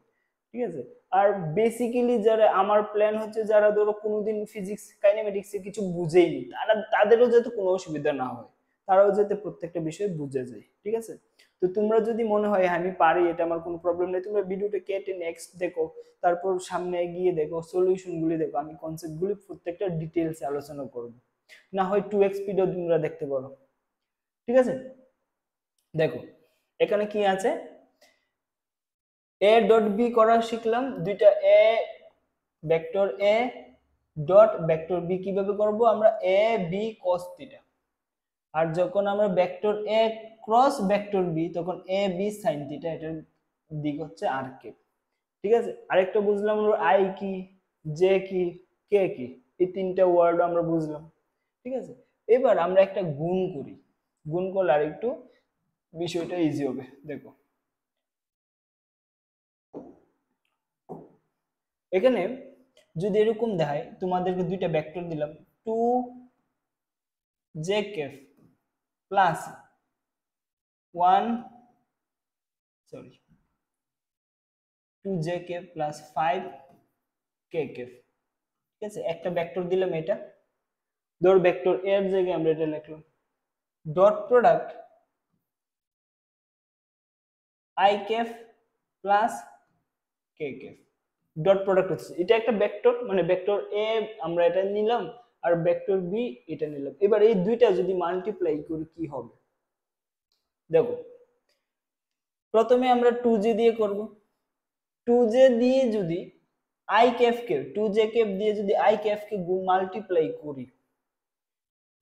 ঠিক আছে? আর বেসিক্যালি যারা, আমার প্ল্যান হচ্ছে যারা ধরো কোনোদিন ফিজিক্স কাইনেমেটিক্সে কিছু বুঝেইনি তারা, তাদেরও যাতে কোনো অসুবিধা না হয়, তারাও যাতে প্রত্যেকটা বিষয় বুঝে যায়, ঠিক আছে? তো তোমরা যদি মনে হয় আমি পারি, এটা আমার কোনো প্রবলেম নেই, তোমরা ভিডিওটা কেটে নেক্সট দেখো, তারপর সামনে এগিয়ে দেখো, সলিউশন গুলি দেখো, আমি কনসেপ্ট গুলি প্রত্যেকটা ডিটেলস আলোচনা করব, না হয় 2x স্পিডেও তোমরা দেখতে পারো, ঠিক আছে? দেখো এখানে কি আছে, এ ডট বি করা শিখলাম, দুইটা এ vector A dot vector B কিভাবে করব আমরা, এ বি cos থিটা, আর যখন আমরা ভেক্টর এ ক্রস ভেক্টর বি তখন এ বি sin থিটা, এটার দিক হচ্ছে আর কে, ঠিক আছে? আরেকটা বুঝলাম আমরা আই কি, জে কি, কে কি, এই তিনটা ওয়ার্ড আমরা বুঝলাম, ঠিক আছে? এবার আমরা একটা গুণ করি, গুণ করলে আরেকটু বিষয়টা ইজি হবে। দেখো এখানে যদি এরকম দেখায়, তোমাদেরকে দুইটা ভেক্টর দিলাম 2 J cap plus 1 sorry 2 J cap plus 5 কে ক্যাপ, ঠিক আছে? একটা ভেক্টর দিলাম, এটা ধর ভেক্টর এর জায়গায় আমরা এটা লিখলাম dot product I cap plus K cap, dot product হচ্ছে এটা একটা ভেক্টর, মানে ভেক্টর এ আমরা এটা নিলাম আর ভেক্টর বি এটা নিলাম। এবার এই দুইটা যদি মাল্টিপ্লাই করি কি হবে, দেখো প্রথমে আমরা 2j দিয়ে করব, 2j দিয়ে যদি I cap K 2j cap দিয়ে যদি আই ক্যাপ কে মাল্টিপ্লাই করি,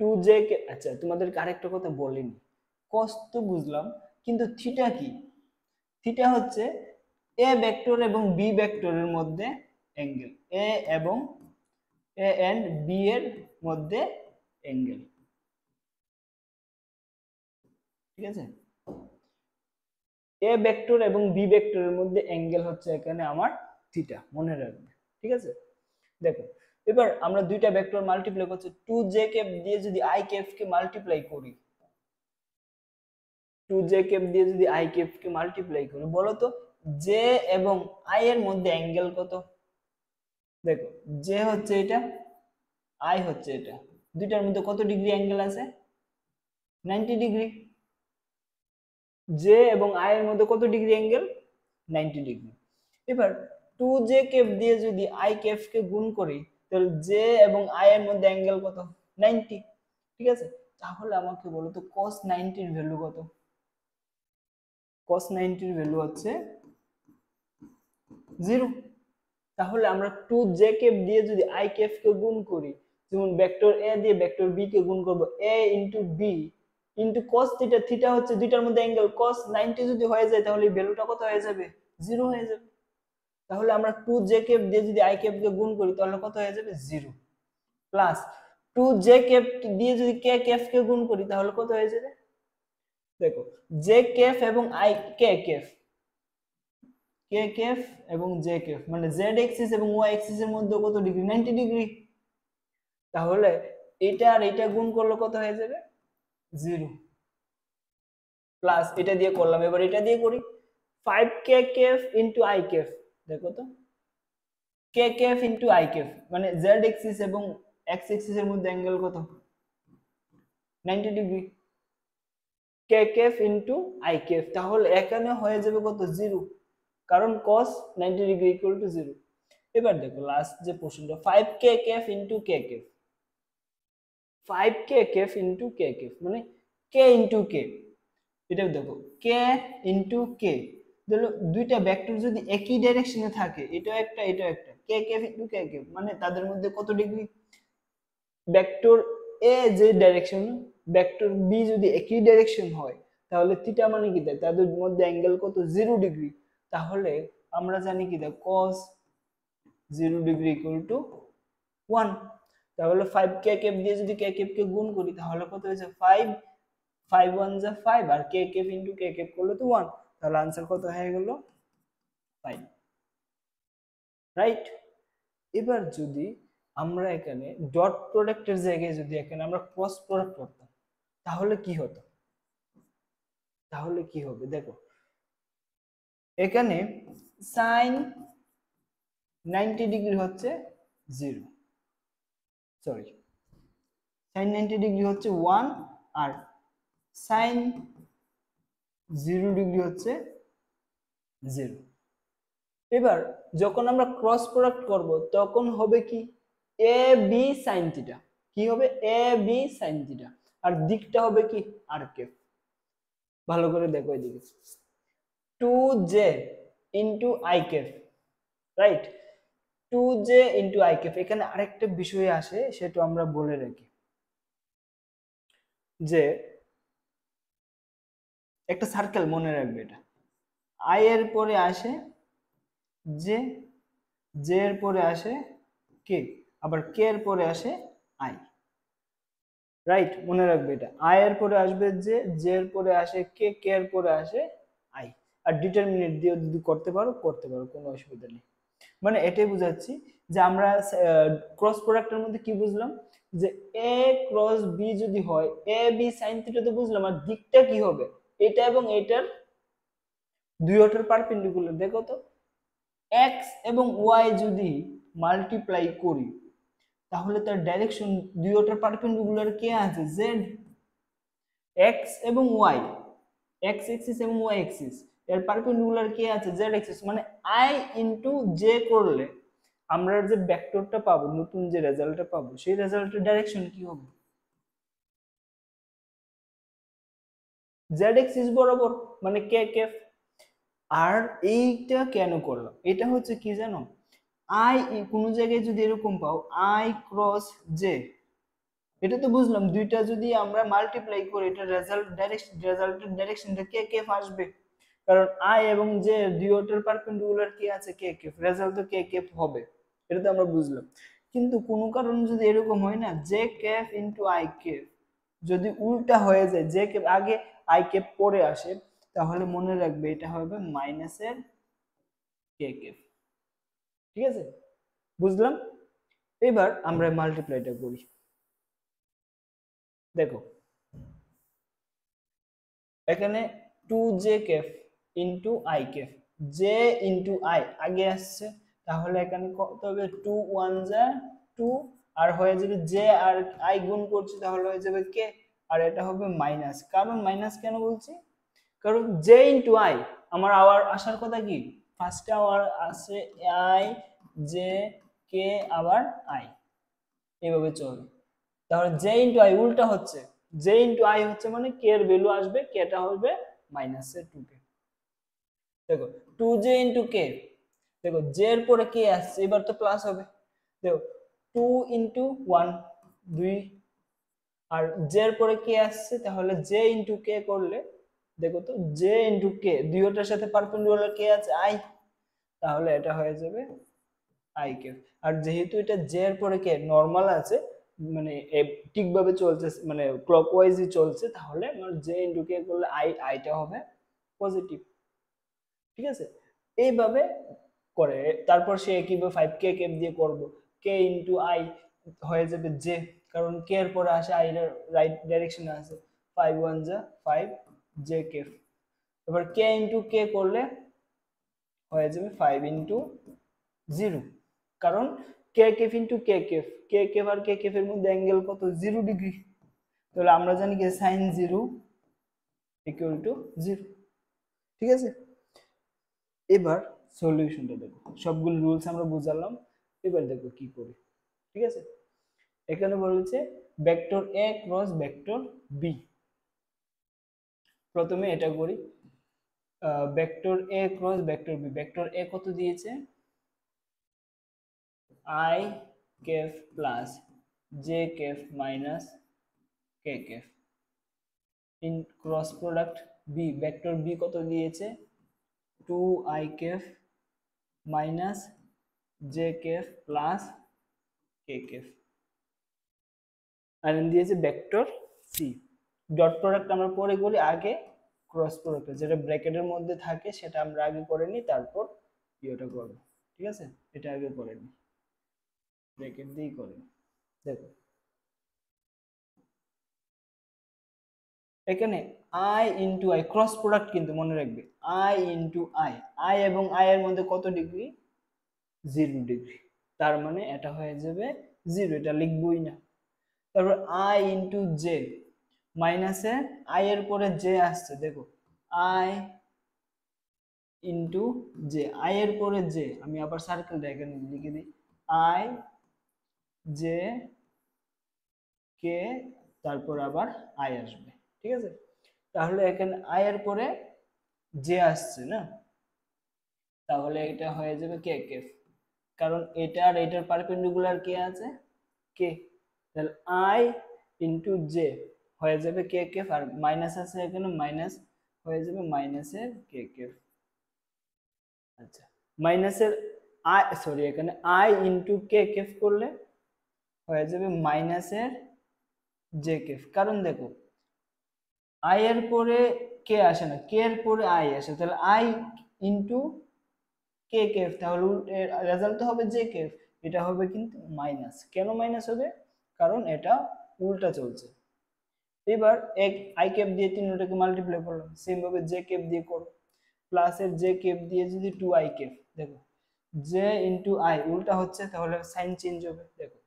2j কে, আচ্ছা তোমাদেরকে আরেকটা কথা বলিনি, cos তো বুঝলাম, কিন্তু থিটা কি? থিটা হচ্ছে এ ভেক্টর এবং বি ভেক্টরের মধ্যে অ্যাঙ্গেল, এ এবং এ এন্ড বি এর মধ্যে অ্যাঙ্গেল, ঠিক আছে। এ ভেক্টর এবং বি ভেক্টরের মধ্যে অ্যাঙ্গেল হচ্ছে এখানে আমার থিটা, মনে রাখবে, ঠিক আছে। দেখো এবার আমরা দুইটা ভেক্টর মাল্টিপ্লাই করছি, 2j ক্যাপ দিয়ে যদি i ক্যাপ কে মাল্টিপ্লাই করি, 2j ক্যাপ দিয়ে যদি i ক্যাপ কে মাল্টিপ্লাই করি, বলো তো j এবং i এর মধ্যে অ্যাঙ্গেল কত? দেখো j হচ্ছে এটা, i হচ্ছে এটা, দুইটার মধ্যে কত ডিগ্রি অ্যাঙ্গেল আছে? 90 ডিগ্রি। j এবং i এর মধ্যে কত ডিগ্রি অ্যাঙ্গেল? 90 ডিগ্রি। এবার 2j ক্যাপ দিয়ে যদি i ক্যাপ কে গুণ করি, তাহলে j এবং i এর মধ্যে অ্যাঙ্গেল কত? 90, ঠিক আছে। তাহলে আমাকে বলো তো cos 90 এর ভ্যালু কত? cos 90 এর ভ্যালু হচ্ছে 0। তাহলে আমরা 2j ক্যাপ দিয়ে যদি i ক্যাপ কে গুণ করি, যেমন ভেক্টর a দিয়ে ভেক্টর b কে গুণ করব, a into b into cos theta, theta হচ্ছে দুইটার মধ্যে অ্যাঙ্গেল, cos 90 যদি হয়ে যায় তাহলে এই ভ্যালুটা কত হয়ে যাবে? 0 হয়ে যাবে। তাহলে আমরা 2j ক্যাপ দিয়ে যদি i ক্যাপ কে গুণ করি তাহলে কত হয়ে যাবে? 0 প্লাস 2j ক্যাপ দিয়ে যদি k ক্যাপ কে গুণ করি তাহলে কত হয়ে যাবে? দেখো j ক্যাপ এবং i k cap, k cap এবং j ক্যাপ মানে z এক্সিস এবং y এক্সিস এর মধ্যে কত ডিগ্রি? 90 ডিগ্রি। তাহলে এটা আর এটা গুণ করলে কত হয়ে যাবে? 0 প্লাস এটা দিয়ে করলাম, এবার এটা দিয়ে করি 5k cap into i cap, দেখো তো k cap into i cap মানে z এক্সিস এবং x এক্সিস এর মধ্যে অ্যাঙ্গেল কত? 90 degree. k cap into i cap, তাহলে এখানে হয়ে যাবে কত? 0, কারণ cos 90 ডিগ্রি ইকুয়াল টু 0। এবার দেখো লাস্ট যে প্রশ্নটা, 5k cap into k cap, 5k cap into k cap মানে k ইনটু k, এটা দেখো k ইনটু k, ধরো দুইটা ভেক্টর যদি একই ডাইরেকশনে থাকে, এটাও একটা এটাও একটা, k cap into k cap মানে তাদের মধ্যে কত ডিগ্রি? ভেক্টর a যে ডাইরেকশন, ভেক্টর b যদি একই ডাইরেকশন হয় তাহলে থিটা মানে কি দেয়? তাদের মধ্যে অ্যাঙ্গেল কত? 0 ডিগ্রি। তাহলে আমরা জানি কি দেয়? cos 0 degree equal to 1। তাহলে 5k ক্যাপ দিয়ে যদি k ক্যাপ কে গুণ করি তাহলে কত হয়েছে? 5, 5 1 যা 5 আর k cap into k cap করলে তো 1, তাহলে आंसर কত হয়ে গেল? 5, রাইট। এবার যদি আমরা এখানে ডট প্রোডাক্টের জায়গায় যদি এখানে আমরা ক্রস প্রোডাক্ট করতাম তাহলে কি হতো? তাহলে কি হবে দেখো, এখানে sin 90 ডিগ্রি হচ্ছে 0, সরি sin 90 ডিগ্রি হচ্ছে 1 আর sin 0 ডিগ্রি হচ্ছে 0। এবার যখন আমরা ক্রস প্রোডাক্ট করব তখন হবে কি? এ বি sin থিটা, কি হবে? এ বি sin থিটা, আর দিকটা হবে কি? আর ক্যাপ। ভালো করে দেখো এদিকে 2j into i cap, right, 2j into i cap. এখানে আরেকটা বিষয় আসে, সেটা আমরা বলে রাখি যে একটা সার্কেল মনে রাখবে, এটা i এর পরে আসে j, j এর পরে আসে k, আবার k এর পরে আসে i, রাইট, মনে রাখবে এটা। i এর পরে আসবে j, j এর পরে আসে k, k এর পরে আসে i, আর ডিটারমিনেন্ট দিয়ে যদি করতে পারো করতে পারো, কোনো অসুবিধা নেই। মানে এটাই বুঝাচ্ছি যে আমরা ক্রস প্রোডাক্টের মধ্যে কি বুঝলাম, যে a ক্রস b যদি হয় a b sin থিটা তো বুঝলাম, আর দিকটা কি হবে? এটা এবং এটার দুইটার পারপেন্ডিকুলার। দেখো তো x এবং y যদি মাল্টিপ্লাই করি তাহলে তার ডাইরেকশন দুইটার পারপেন্ডিকুলার কে আছে? z। x এবং y, x এক্সিস এবং y এক্সিস এর পারপেন্ডিকুলার কে আছে? z axis. মানে i ইনটু j করলে আমরা যে ভেক্টরটা পাবো, নতুন যে রেজাল্টটা পাবো, সেই রেজাল্টের ডাইরেকশন কি হবে? z এক্সিস বরাবর, মানে k ক্যাপ। আর এইটা কেন করলাম? এটা হচ্ছে কি জানো, i কোন জায়গায় যদি এরকম পাও i ক্রস j, এটা তো বুঝলাম দুইটা যদি আমরা মাল্টিপ্লাই করি এটা রেজাল্টের ডাইরেকশনটা কে কে আসবে, কারণ i এবং j দুইটার পারপেন্ডিকুলার কি আছে? কে কে, রেজাল্ট তো কে কে হবে। এটা তো আমরা বুঝলাম। কিন্তু কোনো কারণে যদি এরকম হয় না, J cap into I cafe যদি উল্টা হয়ে যায়, জে ক্যাফ আগে আই ক্যাফ পরে আসে, তাহলে মনে রাখবে এটা হবে মাইনাসের কে ক্যাফ। ঠিক আছে, বুঝলাম। এবার আমরা মাল্টিপ্লাইটা করি। দেখো এখানে two J cap into I cap, J into I আগে আসছে, তাহলে এখানে কত হবে, টু ওয়ান যা টু, আর হয়ে যাবে জে আর আই গুণ করছি তাহলে হয়ে যাবে কে, আর এটা হবে মাইনাস। কারণ মাইনাস কেন বলছি, কারণ জে ইন্টু আই আমার আওয়ার আসার কথা কি, ফার্স্টে আওয়ার আসে আই জে কে আবার আই, এইভাবে চলবে। তাহলে জে ইন্টু আই উল্টা হচ্ছে, জে ইন্টু আই হচ্ছে মানে কে এর ভ্যালু আসবে, কেটা হবে মাইনাসের টু কে। দেখো টু জে ইন্টু কে, দেখো জে এর পরে কে আসছে, এবার তো প্লাস হবে। দেখো টু ইন্টু ওয়ান, দুই, আর জে এর পরে কে আসছে, তাহলে জে ইন্টু কে করলে দেখো তো জে ইন্টু কে দুইটার সাথে পারপেন্ডিকুলার কে আছে আই, তাহলে এটা হয়ে যাবে আই কে। আর যেহেতু এটা জে এর পরে কে নরমাল আছে, মানে ঠিকভাবে চলছে, মানে ক্লকওয়াইজই চলছে, তাহলে আমার জে ইন্টু কে করলে আইটা হবে পজিটিভ। ঠিক আছে, এইভাবে করে তারপর সে কিভাবে ফাইভ কে কেপ দিয়ে করবো, কে ইন্টু আই হয়ে যাবে জে, কারণ কে এর পরে আসে আই এর রাইট ডাইরেকশনে আছে, ফাইভ ওয়ান যা ফাইভ জে কেফ। এবার কে ইন্টু কে করলে হয়ে যাবে ফাইভ ইন্টু জিরো, কারণ কে কেফ ইন্টু কে কেফ, কে কেফ আর কে কেফ এর মধ্যে অ্যাঙ্গেল কত, 0 ডিগ্রি, তাহলে আমরা জানি কি সাইন 0 ইকুয়াল টু 0। ঠিক আছে, এবার সলিউশনটা দেখো, সবগুলো রুলস আমরা বুঝালাম, এবার দেখো কি করি। ঠিক আছে, এখানে বলেছে ভেক্টর এ ক্রস ভেক্টর বি। প্রথমে এটা করি, vector A cross vector b. Vector a কত দিয়েছে, i cap plus j cap minus k cap, in cross product b, vector b কত দিয়েছে, two i cap minus j cap plus k cap, আর দিয়েছে vector C. Dot product আমরা পরে করি, আগে ক্রস প্রোডাক্ট যেটা ব্র্যাকেটের মধ্যে থাকে সেটা আমরা আগে করে নিই, তারপর ইয়েটা করব। ঠিক আছে, এটা আগে করে নিই, ব্র্যাকেট দিয়েই করে নিই। দেখো এখানে I into I cross product, কিন্তু মনে রাখবে আই ইন্টু আই, আই এবং আই এর মধ্যে কত ডিগ্রি, 0 ডিগ্রি, তার মানে এটা হয়ে যাবে 0, এটা লিখবই না। তারপর আই ইন্টু জে, মাইনাসে আই এর পরে জে আসছে, দেখো আই ইন্টু জে, আই এর পরে জে, আমি আবার সার্কেলটা এখানে লিখে দিই, আই জে কে, তারপর আবার আই আসবে। ঠিক আছে, তাহলে এখানে আই এর পরে জে আসছে না, তাহলে এটা হয়ে যাবে কে কেফ, কারণ এটা আর এটার পারপেন্ডিকুলার কে আছে কে, তাহলে আই ইন্টু জে হয়ে যাবে কে কেফ, আর মাইনাস আছে এখানে মাইনাস, হয়ে যাবে মাইনাসের কে কেফ। আচ্ছা, মাইনাসের আই, সরি এখানে আই ইন্টু কে কেফ করলে হয়ে যাবে মাইনাসের জে কেফ, কারণ দেখো আই এর পরে কে আসে না, কে এর পরে আই আসে, তাহলে আই ইন্টু কে কেফ, তাহলে রেজাল্ট তো হবে জে কেফ, এটা হবে কিন্তু মাইনাস। কেন মাইনাস হবে, কারণ এটা উল্টা চলছে। এবার এক আই কেপ দিয়ে তিনটাকে মাল্টিপ্লাই করলাম, সেম ভাবে জে কেপ দিয়ে করো, প্লাস এর জে কেপ দিয়ে যদি টু আই কেপ, দেখো জে ইন্টু আই উল্টা হচ্ছে, তাহলে সাইন চেঞ্জ হবে। দেখো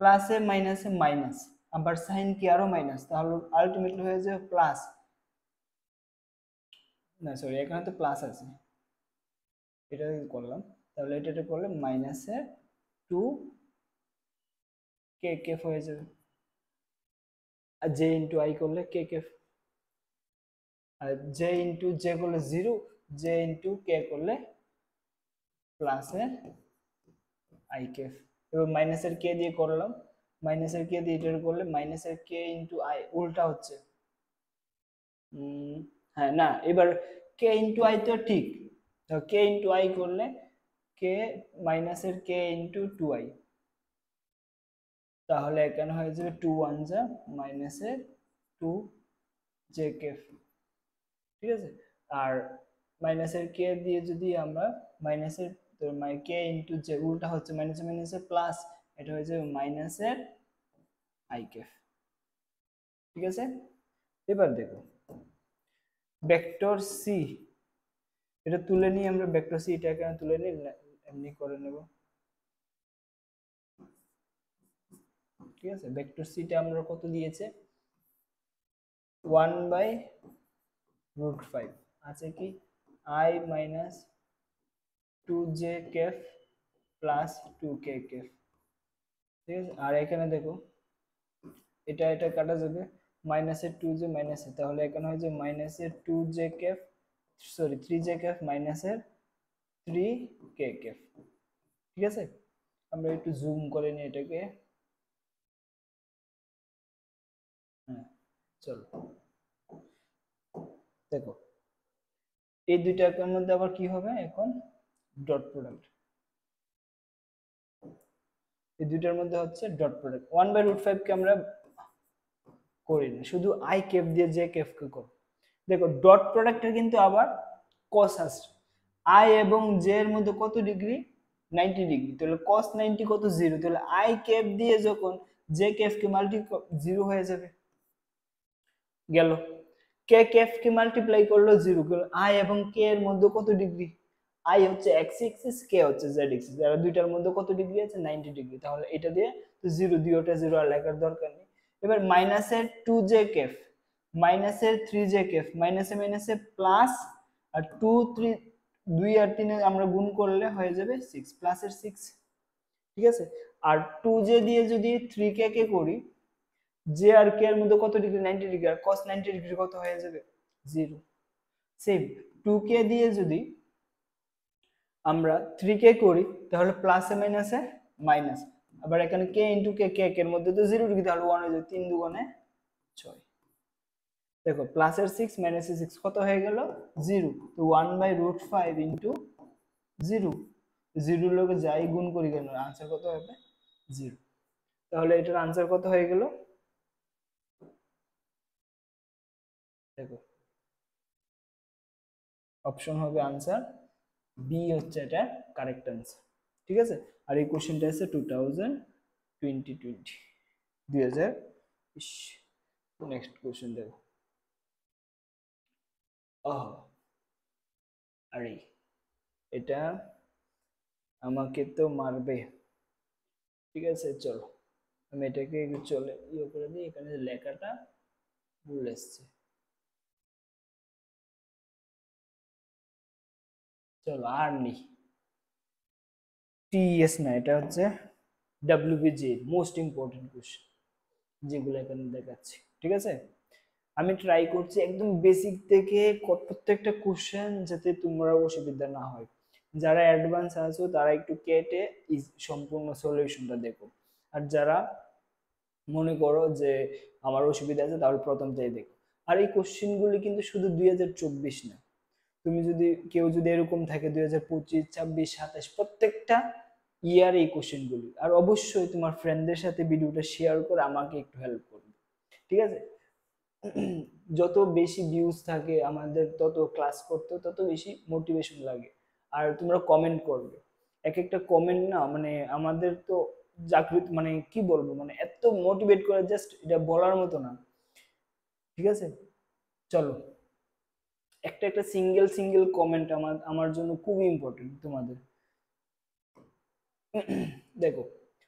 প্লাসে মাইনাসে মাইনাস, আবার সাইন কি আরো মাইনাস, তাহলে আলটিমেটলি হয়ে যাবে প্লাস, না সরি এখানে তো প্লাস আছে, এটা করলাম, তাহলে এটা করলে মাইনাসের টু কে কেফ হয়ে যাবে, আর জে ইন্টু আই করলে কে কেফ, আর জে ইন্টু জে করলে 0, জে ইন্টু কে করলে প্লাসের আই কেফ। এবার মাইনাসের কে দিয়ে করলাম, মাইনাসের কে দিয়ে এটা করলে মাইনাসের কে ইন্টু আই উল্টা হচ্ছে, হ্যাঁ না, এবার কে ইন্টু আই তো ঠিক, তো কে ইন্টু আই করলে কে মাইনাসের কে ইন্টু 2i, তাহলে এখানে হয়ে যাবে 2 1 যা মাইনাসের 2 জে কেফ, ঠিক আছে। আর মাইনাসের কে দিয়ে যদি আমরা মাইনাসের কে ইন্টু জে, উল্টা হচ্ছে মাইনাসে মাইনাসে প্লাস, এটা হয়ে যাবে মাইনাসের আই কেফ, ঠিক আছে। এবার দেখো ভেক্টর সি, এটা তুলে নিয়ে আমরা ভেক্টর সি এটা এখানে তুলে নিই, এমনি করে নেব, ঠিক আছে। ভেক্টর সিটা আমরা কত দিয়েছে 1/√5 আছে কি i minus 2j cap plus 2k cap, ঠিক আছে। আর এখানে দেখো এটা এটা কাটা যাবে, মাইনাসের 2j মাইনাসে, তাহলে এখানে হয় যে মাইনাসের 2j কেফ, সরি 3j কেফ মাইনাসের 3k কেফ, ঠিক আছে। আমরা একটু জুম করে নিই এটাকে, হ্যাঁ চলো দেখো এই দুইটার মধ্যে আবার কি হবে এখন ডট প্রোডাক্ট, এই দুইটার মধ্যে হচ্ছে ডট প্রোডাক্ট। 1/√5 কে আমরা করি না, শুধু আই কেফ দিয়ে জে কেফ কে করব। দেখো ডট প্রোডাক্টের কিন্তু আবার কস আছে, আই এবং জে এর মধ্যে কত ডিগ্রি 90 ডিগ্রি, তাহলে cos 90 কত 0, তাহলে আই কেফ দিয়ে যখন জে কেফ কে মাল্টি 0 হয়ে যাবে, গেল। কে কেফ কে মাল্টিপ্লাই করলো 0, গেল। আই এবং কে এর মধ্যে কত ডিগ্রি, আই হচ্ছে এক্স এক্সিস, কে হচ্ছে জেড এক্সিস, আর দুইটার মধ্যে কত ডিগ্রি আছে 90 ডিগ্রি, তাহলে এটা দিয়ে তো 0 দিয়ে ওটা 0 আর লেখার দরকার নেই। এবার মাইনাসের 2j কেফ মাইনাসের 3j কেফ, মাইনাসে মাইনাসে প্লাস, আর 2 3 2 আর 3 আমরা গুণ করলে হয়ে যাবে 6 প্লাসের 6, ঠিক আছে। আর 2j দিয়ে যদি 3k কে করি, জে আর কে এর মধ্যে কত ডিগ্রি 90 ডিগ্রি, আর cos 90 ডিগ্রি কত হয়ে যাবে 0। সেম 2k দিয়ে যদি আমরা 3k করি, তাহলে প্লাসে মাইনাসে মাইনাস, আবার এখানে k ইনটু কে, কে এর মধ্যে তো 0 ডিগ্রি, তাহলে 1 হয়ে যাবে, 3 দুগুণে 6। দেখো প্লাসের 6 মাইনাসের 6 কত হয়ে গেল 0, তো 1/√5 ইনটু 0, 0 লোকে যাই গুণ করি কেন आंसर কত হবে 0। তাহলে এটার आंसर কত হয়ে গেল, দেখো অপশন হবে आंसर বি হচ্ছে এটা কারেক্ট आंसर, ঠিক আছে। আর এই কোশ্চেনটা আছে 2020 নেক্সট কোশ্চেন দেখো। আরে এটা আমাকে তো মারবে, ঠিক আছে চলো আমি এটাকে চলে করে দিই, এখানে লেখাটা ভুল এসছে, চলো আর নি টিএস না, এটা হচ্ছে ডব্লিউবিজি মোস্ট ইম্পর্টেন্ট কোশ্চেন যেগুলো এখানে দেখাচ্ছি, ঠিক আছে। আমি ট্রাই করছি একদম বেসিক থেকে প্রত্যেকটা কোশ্চেন যাতে তোমরা অসুবিধা না হয়, যারা অ্যাডভান্স আছো তারা একটু কেটে সম্পূর্ণ সলিউশনটা দেখো, আর যারা মনে করো যে আমার অসুবিধা আছে তাহলে প্রথমটাই দেখো। আর এই কোশ্চেনগুলি কিন্তু শুধু 2024 না, তুমি যদি কেউ যদি এরকম থাকে 2025 26 27 প্রত্যেকটা ইয়ার এই কোশ্চেনগুলি, আর অবশ্যই তোমার ফ্রেন্ডদের সাথে ভিডিওটা শেয়ার করে আমাকে একটু হেল্প করবে, ঠিক আছে। যত বেশি ভিউজ থাকে আমাদের তত ক্লাস করতে তত বেশি মোটিভেশন লাগে, আর তোমরা কমেন্ট করবে, এক একটা কমেন্ট না মানে আমাদের তো জাগৃত মানে কি বলবো মানে এত মোটিভেট করে জাস্ট এটা বলার মতো না, ঠিক আছে। চলো একটা একটা সিঙ্গেল সিঙ্গেল কমেন্ট আমার আমার জন্য খুবই ইম্পর্টেন্ট তোমাদের। দেখো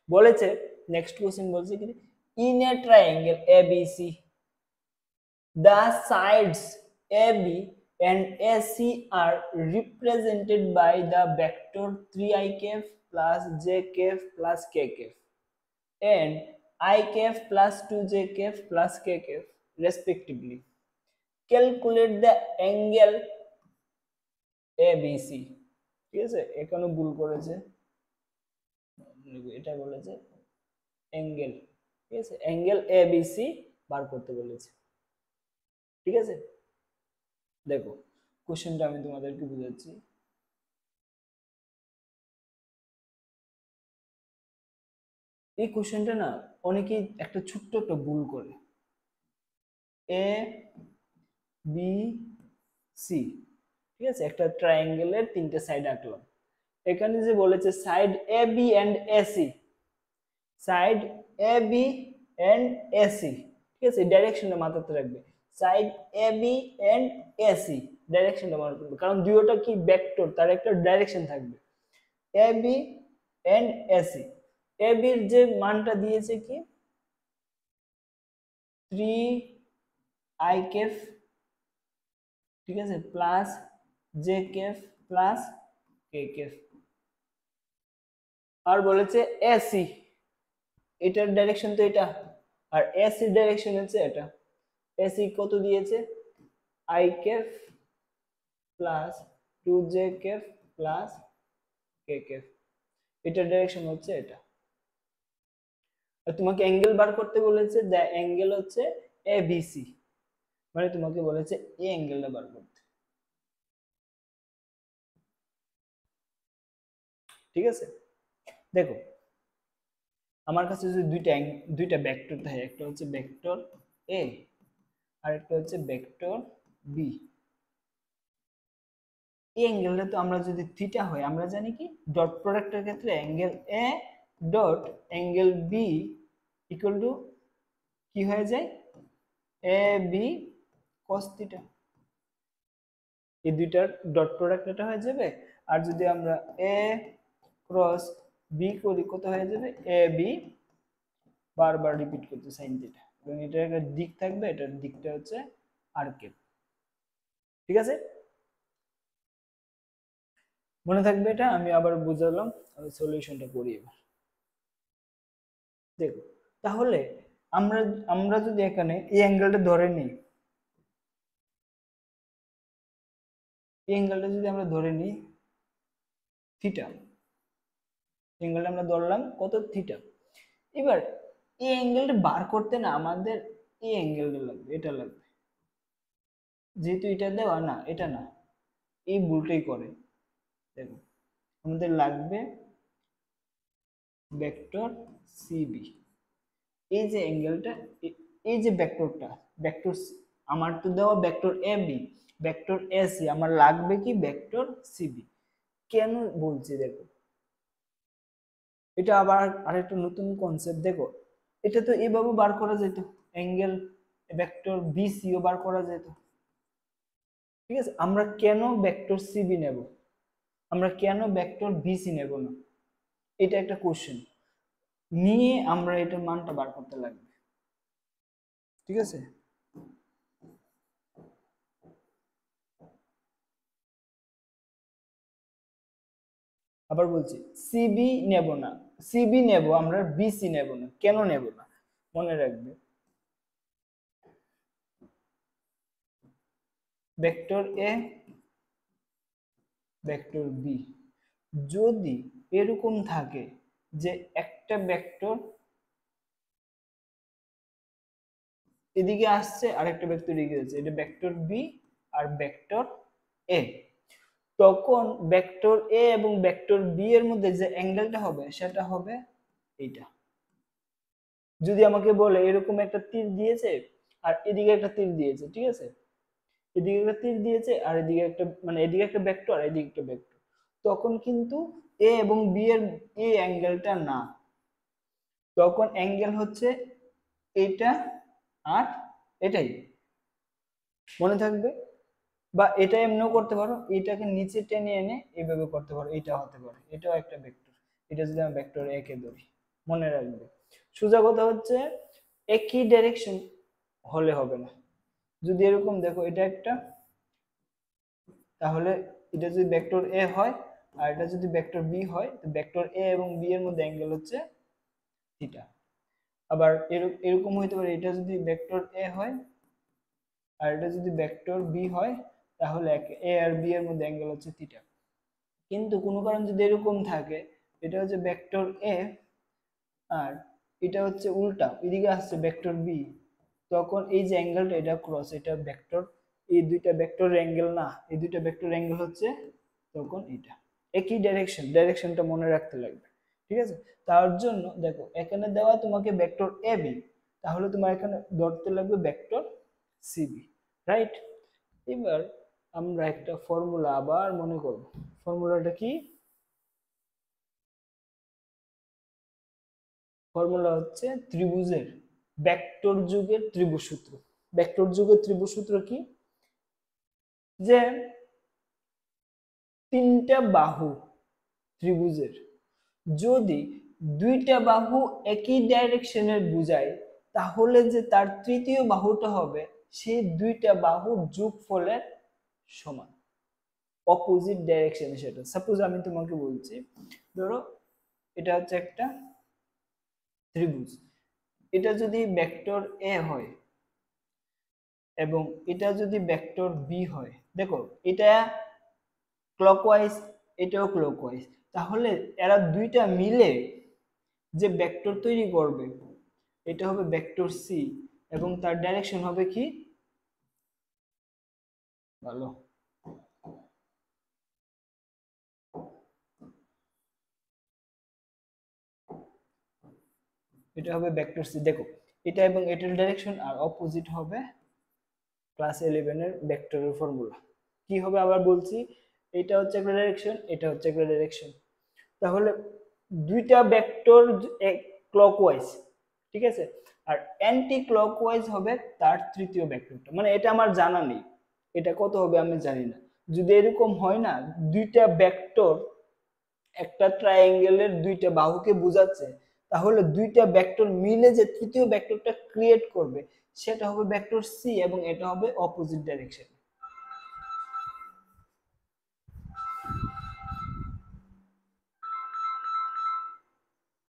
বলেছে নেক্সট কোশ্চেন বলছে কি, in a triangle ABC the sides AB and AC are represented by the vector 3i cap plus j cap plus k cap and I cap plus 2j cap plus k cap respectively. Calculate the angle ABC, ঠিক আছে। এখানে ভুল করেছে, এটা বলেছে angle, ঠিক আছে, angle ABC বার করতে বলেছে, ঠিক আছে। দেখো কোশ্চেনটা আমি তোমাদেরকে বুঝাচ্ছি, এই কোশ্চেনটা না অনেকেই একটা ছোট্ট একটা ভুল করে, এ বি সি, ঠিক আছে, একটা ট্রায়াঙ্গেলের তিনটে সাইড আঁকলাম। এখানে যে বলেছে side a b and a c, side a b and a c, ঠিক আছে, ডাইরেকশনটা মাথাতে রাখবে, side a b and a c, ডাইরেকশনটা মনে রাখবে, কারণ দুইটা কি ভেক্টর, তার একটা ডাইরেকশন থাকবে। এ বি এন্ড এসি, এ বির যে মানটা দিয়েছে কি 3i কেফ, ঠিক আছে, plus j cap plus k cap. আর বলেছে এসি, এটার ডাইরেকশন তো এটা, আর এসি ডাইরেকশন হচ্ছে এটা। এসি কত দিয়েছে, i cap plus 2j cap plus k কেফ, এটার ডাইরেকশন হচ্ছে এটা। আর তোমাকে অ্যাঙ্গেল বার করতে বলেছে, দ্য অ্যাঙ্গেল হচ্ছে এ বি সি, মানে তোমাকে বলেছে এই অ্যাঙ্গেলটা বার করতে, ঠিক আছে। দেখো আমার কাছে যদি দুইটা ভেক্টর থাকে, একটা হচ্ছে ভেক্টর এ আর একটা হচ্ছে ভেক্টর বি, এই অ্যাঙ্গেলটা তো আমরা যদি থিটা হয়, আমরা জানি কি ডট প্রোডাক্টের ক্ষেত্রে angle A dot angle B equal to কি হয়ে যায়, এ বি কস থিটা, এই দুইটার ডট প্রোডাক্ট এটা হয়ে যাবে। আর যদি আমরা এ ক্রস বি করি, কত হয়ে যাবে, এ বি বারবার রিপিট করতে সাইন থিটা, এবং এটার একটা দিক থাকবে, এটার দিকটা হচ্ছে আর কেপ, ঠিক আছে, মনে থাকবে এটা। আমি আবার বুঝালাম, আমি সলিউশনটা করি এবার। দেখো তাহলে আমরা আমরা যদি এখানে এই অ্যাঙ্গেলটা ধরে নিই, এই অ্যাঙ্গেলটা যদি আমরা ধরে নিই থিটা, অ্যাঙ্গেলটা আমরা ধরলাম কত, থিটা। এবার এই অ্যাঙ্গেলটা বার করতে না আমাদের এই অ্যাঙ্গেলটা লাগবে, এটা লাগবে, যেহেতু এটা দেওয়া না, এটা না, এই ভুলটাই করে। দেখো আমাদের লাগবে ভেক্টর সিবি, এই যে অ্যাঙ্গেলটা, এই যে ভেক্টরটা, ভেক্টর আমার তো দেওয়া vector A B, vector AC, আমার লাগবে কি ভেক্টর সিবি। কেন বলছি দেখো, এটা আবার আরেকটা নতুন কনসেপ্ট। দেখো এটা তো এইভাবে বার করা যেত, অ্যাঙ্গেল ভেক্টর বিসিও বার করা যেত, ঠিক আছে, আমরা কেন ভেক্টর সিবি নেব, আমরা কেন ভেক্টর বিসি নেব না, এটা একটা কোশ্চেন নিয়ে আমরা এটার মানটা বার করতে লাগবে, ঠিক আছে। আবার বলছি সিবি নেব না, সিবি নেব আমরা, বিসি নেব না, কেন নেব না, মনে রাখবে ভেক্টর এ ভেক্টর বি যদি এরকম থাকে যে একটা ভেক্টর এদিকে আসছে আর একটা ভেক্টর এদিকে যাচ্ছে, এটা ভেক্টর বি আর ভেক্টর এ, তখন ভেক্টর এ এবং ভেক্টর বি এর মধ্যে যে অ্যাঙ্গেলটা হবে সেটা হবে এইটা। যদি আমাকে বলে এরকম একটা তীর দিয়েছে আর এদিকে একটা তীর দিয়েছে, ঠিক আছে, এদিকে একটা তীর দিয়েছে আর এদিকে একটা, মানে এদিকে একটা ভেক্টর আর এদিকে একটা ভেক্টর, তখন কিন্তু এ এবং বি এর এই অ্যাঙ্গেলটা না, তখন অ্যাঙ্গেল হচ্ছে এটা আর এটাই, মনে থাকবে। বা এটা এমনিও করতে পারো, এটাকে নিচে টেনে এনে এইভাবে করতে পারো, এটা হতে পারে, এটাও একটা ভেক্টর, এটা যদি আমি ভেক্টর এ কে ধরি, মনে রাখবে। সোজা কথা হচ্ছে একই ডাইরেকশন হলে হবে না, যদি এরকম দেখো এটা একটা, তাহলে এটা যদি ভেক্টর এ হয় আর এটা যদি ভেক্টর বি হয়, তো ভেক্টর এ এবং বি এর মধ্যে অ্যাঙ্গেল হচ্ছে থিটা। আবার এরকম হইতে পারে, এটা যদি ভেক্টর এ হয় আর এটা যদি ভেক্টর বি হয়, তাহলে এ আর বি এর মধ্যে অ্যাঙ্গেল হচ্ছে থিটা। কিন্তু কোনো কারণ যদি এরকম থাকে, এটা হচ্ছে ভেক্টর এ আর এটা হচ্ছে উল্টা, এদিকে আসছে ভেক্টর বি, তখন এই যে অ্যাঙ্গেলটা এটা ক্রস, এটা ভেক্টর, এই দুইটা ভেক্টর অ্যাঙ্গেল না, এই দুইটা ভেক্টর অ্যাঙ্গেল হচ্ছে তখন এটা একই ডাইরেকশনটা মনে রাখতে লাগবে, ঠিক আছে। তার জন্য দেখো এখানে দেওয়া তোমাকে ভেক্টর এ বি, তাহলে তোমার এখানে ধরতে লাগবে ভেক্টর সিবি, রাইট। এবার আমরা একটা ফর্মুলা আবার মনে করব। ফর্মুলাটা কি? ফর্মুলা হচ্ছে ত্রিভুজের ভেক্টর যুগের ত্রিভুজ সূত্র। ভেক্টর যুগের ত্রিভুজ সূত্র কি? যে তিনটা বাহু ত্রিভুজের যদি দুইটা বাহু একই ডাইরেকশনের বুঝায়, তাহলে যে তার তৃতীয় বাহুটা হবে সেই দুইটা বাহুর যোগফলের সমান, অপোজিট ডাইরেকশনে। সেটা সাপোজ আমি তোমাকে বলছি, ধরো এটা হচ্ছে একটা ত্রিভুজ, এটা যদি ভেক্টর এ হয় এবং এটা যদি ভেক্টর বি হয়, দেখো এটা ক্লকওয়াইজ, এটাও ক্লকওয়াইজ, তাহলে এরা দুইটা মিলে যে ভেক্টর তৈরি করবে এটা হবে ভেক্টর সি, এবং তার ডাইরেকশন হবে কি? ভালো, এটা হবে ভেক্টর সি। দেখো এটা এবং এটার ডাইরেকশন, আর অপোজিট হবে ক্লাস 11 এর ভেক্টরের ফর্মুলা। কি হবে আবার বলছি, এটা হচ্ছে একটা ডাইরেকশন, এটা হচ্ছে একটা ডাইরেকশন, তাহলে দুইটা ভেক্টর ক্লকওয়াইজ, ঠিক আছে, আর অ্যান্টি ক্লকওয়াইজ হবে তার তৃতীয় ভেক্টরটা। মানে এটা আমার জানা নেই এটা কত হবে আমি জানি না। যদি এরকম হয় না, দুইটা ভেক্টর একটা ট্রায়াঙ্গেলের দুইটা বাহুকে বোঝাচ্ছে, তাহলে দুইটা ভেক্টর মিলে যে তৃতীয় ভেক্টরটা ক্রিয়েট করবে সেটা হবে ভেক্টর সি, এবং এটা হবে অপোজিট ডাইরেকশন।